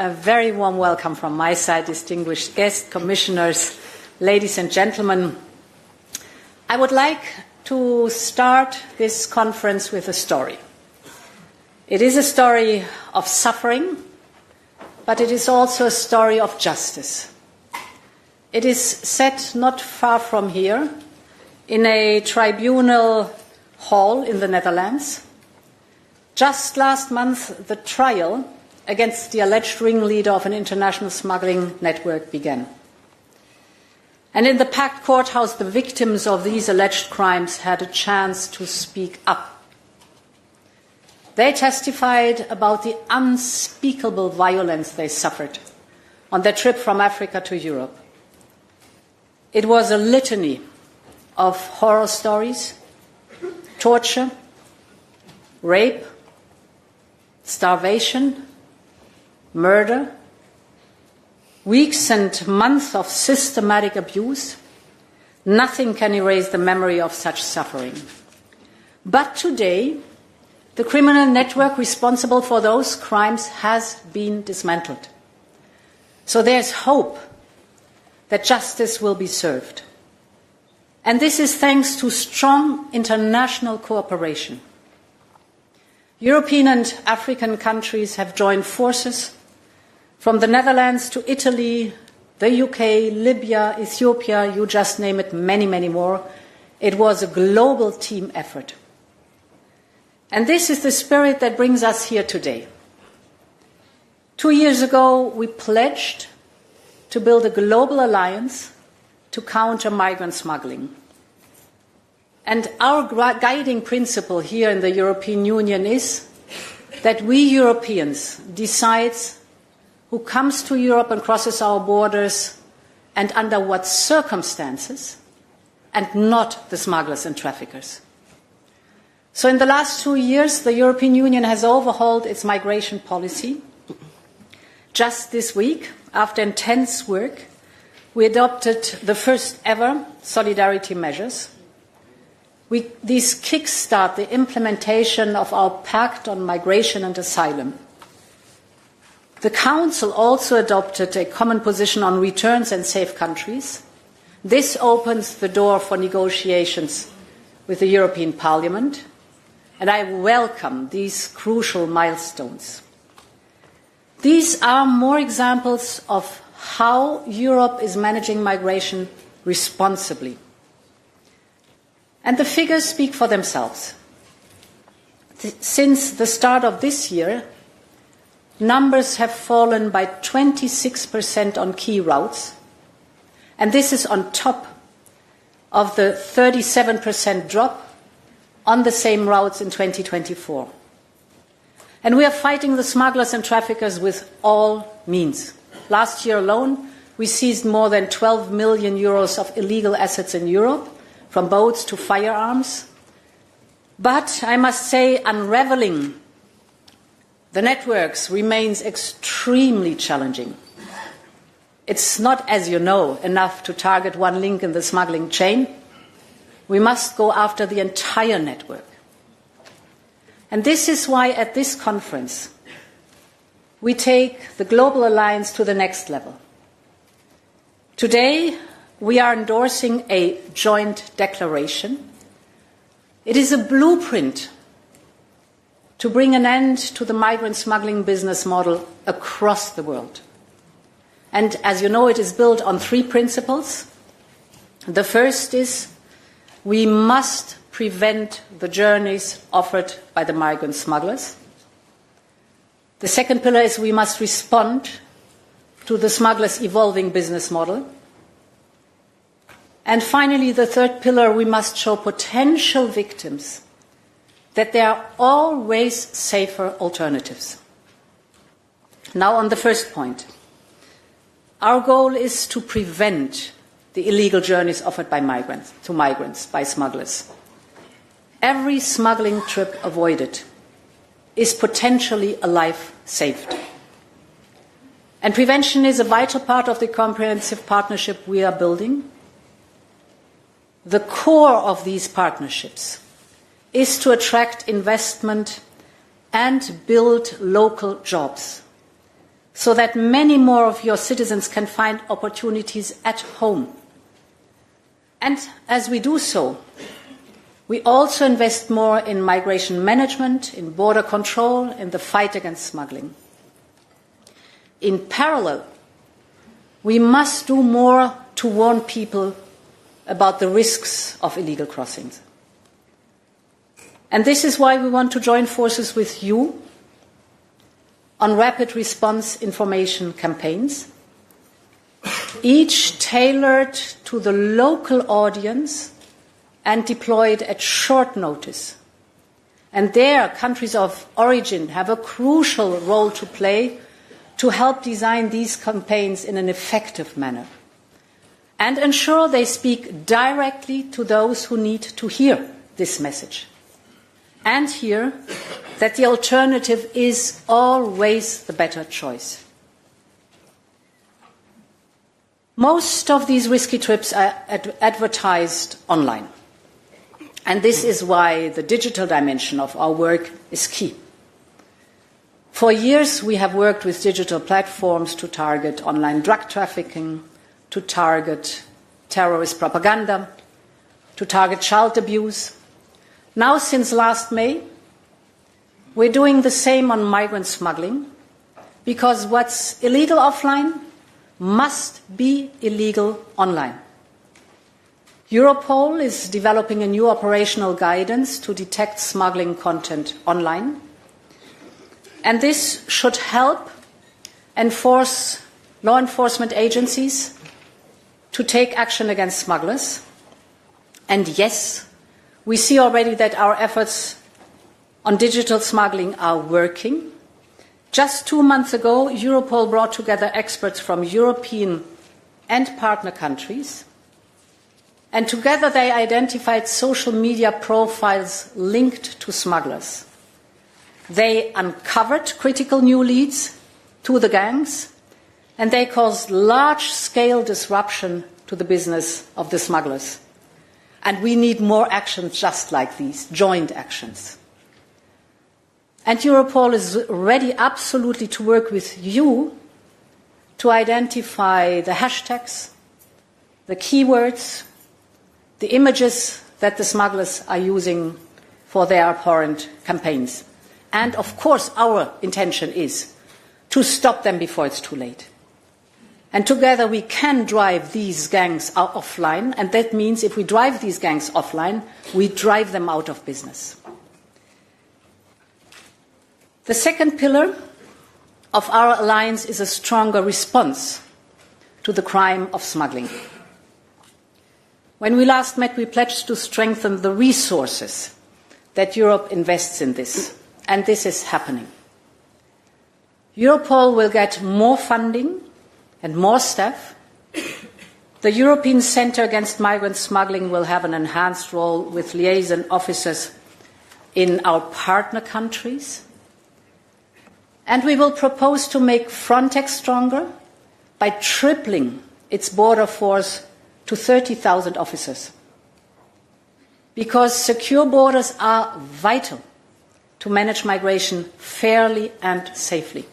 A very warm welcome from my side, distinguished guests, commissioners, ladies and gentlemen. I would like to start this conference with a story. It is a story of suffering, but it is also a story of justice. It is set not far from here, in a tribunal hall in the Netherlands. Just last month, the trial against the alleged ringleader of an international smuggling network began. And in the Pact courthouse, the victims of these alleged crimes had a chance to speak up. They testified about the unspeakable violence they suffered on their trip from Africa to Europe. It was a litany of horror stories, torture, rape, starvation, murder, weeks and months of systematic abuse. Nothing can erase the memory of such suffering. But today, the criminal network responsible for those crimes has been dismantled. So there's hope that justice will be served. And this is thanks to strong international cooperation. European and African countries have joined forces, from the Netherlands to Italy, the UK, Libya, Ethiopia, you just name it, many, many more. It was a global team effort. And this is the spirit that brings us here today. 2 years ago, we pledged to build a global alliance to counter migrant smuggling. And our guiding principle here in the European Union is that we Europeans decide who comes to Europe and crosses our borders and under what circumstances, and not the smugglers and traffickers. So in the last 2 years, the European Union has overhauled its migration policy. Just this week, after intense work, we adopted the first ever solidarity measures. These kickstart the implementation of our Pact on Migration and Asylum. The Council also adopted a common position on returns and safe countries. This opens the door for negotiations with the European Parliament, and I welcome these crucial milestones. These are more examples of how Europe is managing migration responsibly. And the figures speak for themselves. Since the start of this year, numbers have fallen by 26% on key routes, and this is on top of the 37% drop on the same routes in 2024. And we are fighting the smugglers and traffickers with all means. Last year alone, we seized more than 12 million euros of illegal assets in Europe, from boats to firearms. But I must say, unraveling the networks remains extremely challenging. It's not, as you know, enough to target one link in the smuggling chain. We must go after the entire network. And this is why at this conference we take the global alliance to the next level. Today we are endorsing a joint declaration. It is a blueprint to bring an end to the migrant smuggling business model across the world. And as you know, it is built on 3 principles. The first is we must prevent the journeys offered by the migrant smugglers. The second pillar is we must respond to the smugglers' evolving business model. And finally, the third pillar, we must show potential victims that there are always safer alternatives. Now on the first point, our goal is to prevent the illegal journeys offered by migrants, by smugglers. Every smuggling trip avoided is potentially a life saved. And prevention is a vital part of the comprehensive partnership we are building. The core of these partnerships is to attract investment and build local jobs. so that many more of your citizens can find opportunities at home. And as we do so, we also invest more in migration management, in border control, in the fight against smuggling. In parallel, we must do more to warn people about the risks of illegal crossings. And this is why we want to join forces with you on rapid response information campaigns, each tailored to the local audience and deployed at short notice. And there, countries of origin have a crucial role to play to help design these campaigns in an effective manner and ensure they speak directly to those who need to hear this message and hear that the alternative is always the better choice. Most of these risky trips are advertised online, and this is why the digital dimension of our work is key. For years, we have worked with digital platforms to target online drug trafficking, to target terrorist propaganda, to target child abuse. Now, since last May, we're doing the same on migrant smuggling, because what's illegal offline must be illegal online. Europol is developing a new operational guidance to detect smuggling content online. And this should help enforce law enforcement agencies to take action against smugglers. And yes, we see already that our efforts on digital smuggling are working. Just 2 months ago, Europol brought together experts from European and partner countries, and together they identified social media profiles linked to smugglers. They uncovered critical new leads to the gangs, and they caused large-scale disruption to the business of the smugglers. And we need more actions just like these, joint actions. And Europol is ready absolutely to work with you to identify the hashtags, the keywords, the images that the smugglers are using for their abhorrent campaigns. And of course, our intention is to stop them before it's too late. And together we can drive these gangs offline, and that means if we drive these gangs offline, we drive them out of business. The second pillar of our alliance is a stronger response to the crime of smuggling. When we last met, we pledged to strengthen the resources that Europe invests in this, and this is happening. Europol will get more funding and more staff. The European Centre Against Migrant Smuggling will have an enhanced role with liaison officers in our partner countries. And we will propose to make Frontex stronger by tripling its border force to 30,000 officers. Because secure borders are vital to manage migration fairly and safely.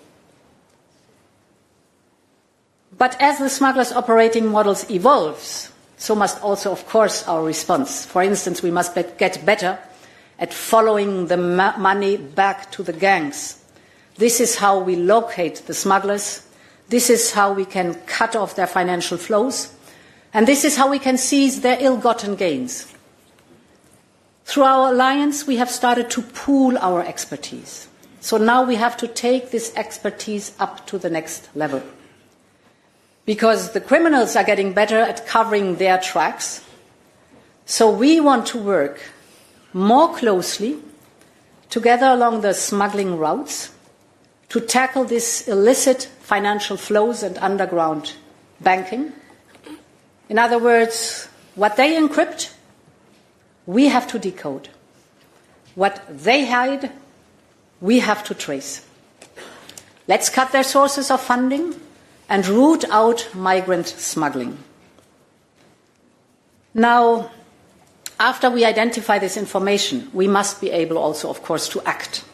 But as the smugglers' operating models evolve, so must also, of course, our response. For instance, we must get better at following the money back to the gangs. This is how we locate the smugglers. This is how we can cut off their financial flows. And this is how we can seize their ill-gotten gains. Through our alliance, we have started to pool our expertise. So now we have to take this expertise up to the next level. Because the criminals are getting better at covering their tracks. So we want to work more closely together along the smuggling routes to tackle this illicit financial flows and underground banking. In other words, what they encrypt, we have to decode. What they hide, we have to trace. Let's cut their sources of funding and root out migrant smuggling. Now, after we identify this information, we must be able also, of course, to act.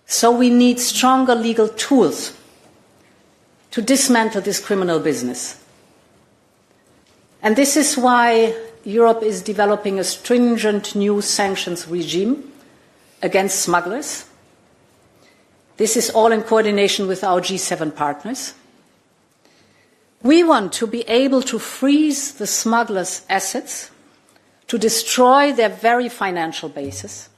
So we need stronger legal tools to dismantle this criminal business. And this is why Europe is developing a stringent new sanctions regime against smugglers. This is all in coordination with our G7 partners. We want to be able to freeze the smugglers' assets, to destroy their very financial basis,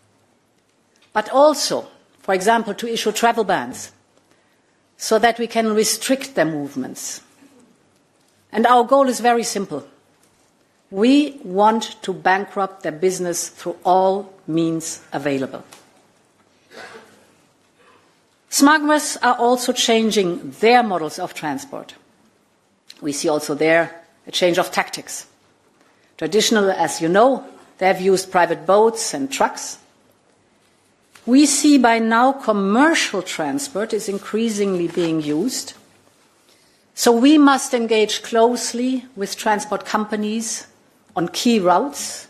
but also, for example, to issue travel bans so that we can restrict their movements. And our goal is very simple. We want to bankrupt their business through all means available. Smugglers are also changing their models of transport. We see also there a change of tactics. Traditionally, as you know, they have used private boats and trucks. We see by now commercial transport is increasingly being used. So we must engage closely with transport companies on key routes.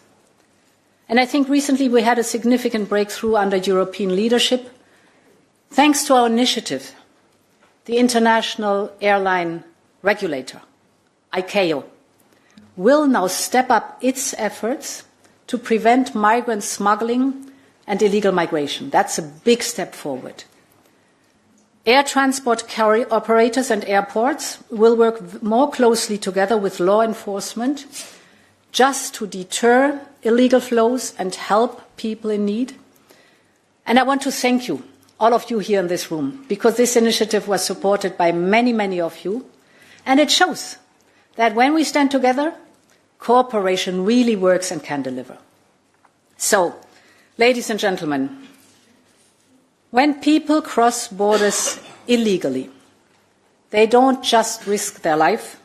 And I think recently we had a significant breakthrough under European leadership, thanks to our initiative, the International Airline Regulator, ICAO, will now step up its efforts to prevent migrant smuggling and illegal migration. That's a big step forward. Air transport carrier operators and airports will work more closely together with law enforcement just to deter illegal flows and help people in need. And I want to thank you, all of you here in this room, because this initiative was supported by many, many of you. And it shows that when we stand together, cooperation really works and can deliver. So, ladies and gentlemen, when people cross borders illegally, they don't just risk their life.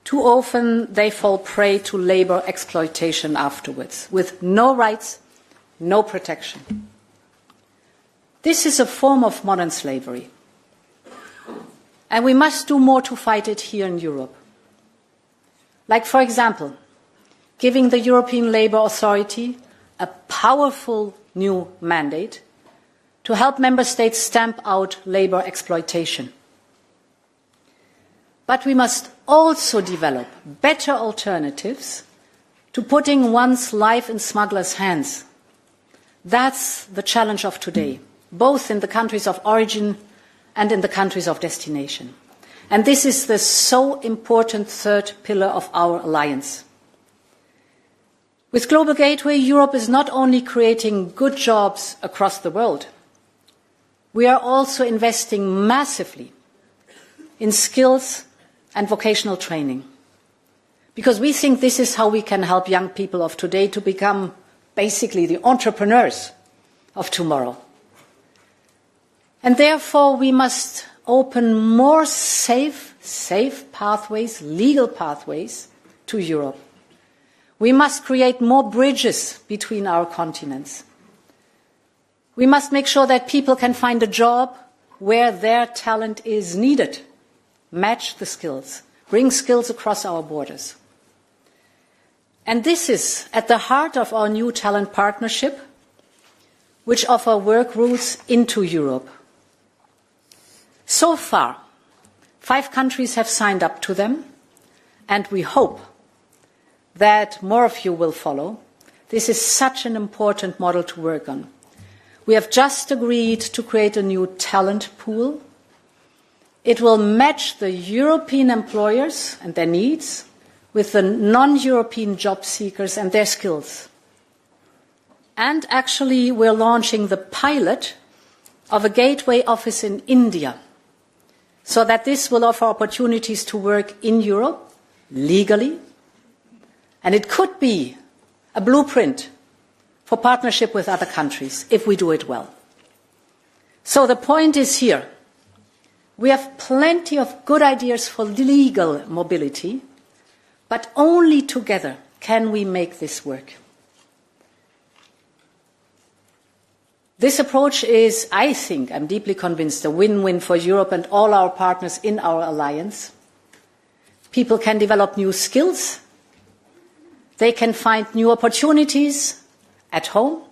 Too often they fall prey to labor exploitation afterwards, with no rights, no protection. This is a form of modern slavery. And we must do more to fight it here in Europe. Like, for example, giving the European Labour Authority a powerful new mandate to help member states stamp out labour exploitation. But we must also develop better alternatives to putting one's life in smugglers' hands. That's the challenge of today, both in the countries of origin and in the countries of destination. And this is the so important third pillar of our alliance. With Global Gateway, Europe is not only creating good jobs across the world, we are also investing massively in skills and vocational training, because we think this is how we can help young people of today to become basically the entrepreneurs of tomorrow. And therefore, we must open more safe pathways, legal pathways to Europe. We must create more bridges between our continents. We must make sure that people can find a job where their talent is needed. Match the skills, bring skills across our borders. And this is at the heart of our new talent partnership, which offer work routes into Europe. So far, 5 countries have signed up to them, and we hope that more of you will follow. This is such an important model to work on. We have just agreed to create a new talent pool. It will match the European employers and their needs with the non-European job seekers and their skills. And actually, we're launching the pilot of a gateway office in India, so that this will offer opportunities to work in Europe legally. And it could be a blueprint for partnership with other countries if we do it well. So the point is here. We have plenty of good ideas for legal mobility, but only together can we make this work. This approach is, I think, I'm deeply convinced, a win-win for Europe and all our partners in our alliance. People can develop new skills. They can find new opportunities at home.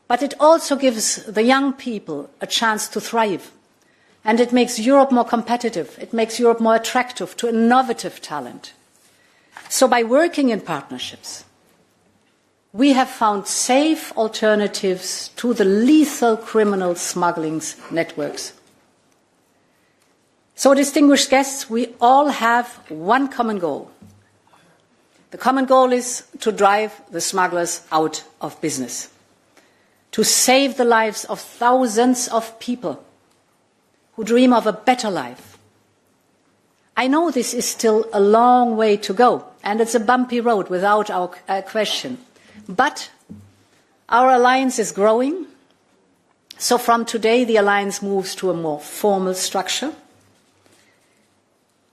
But it also gives the young people a chance to thrive And it makes Europe more competitive. It makes Europe more attractive to innovative talent. So by working in partnerships, we have found safe alternatives to the lethal criminal smuggling networks. So, distinguished guests, we all have one common goal. The common goal is to drive the smugglers out of business, to save the lives of thousands of people who dream of a better life. I know this is still a long way to go, and it's a bumpy road without a question. But our alliance is growing. So from today, the alliance moves to a more formal structure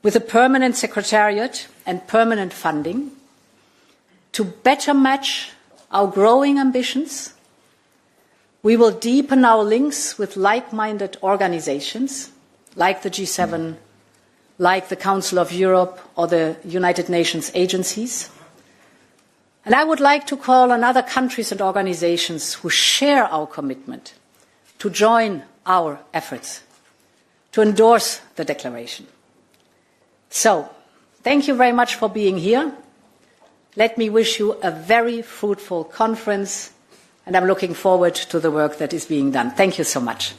with a permanent secretariat and permanent funding to better match our growing ambitions. We will deepen our links with like-minded organizations like the G7, like the Council of Europe or the United Nations agencies. And I would like to call on other countries and organizations who share our commitment to join our efforts, to endorse the declaration. So, thank you very much for being here. Let me wish you a very fruitful conference, and I'm looking forward to the work that is being done. Thank you so much.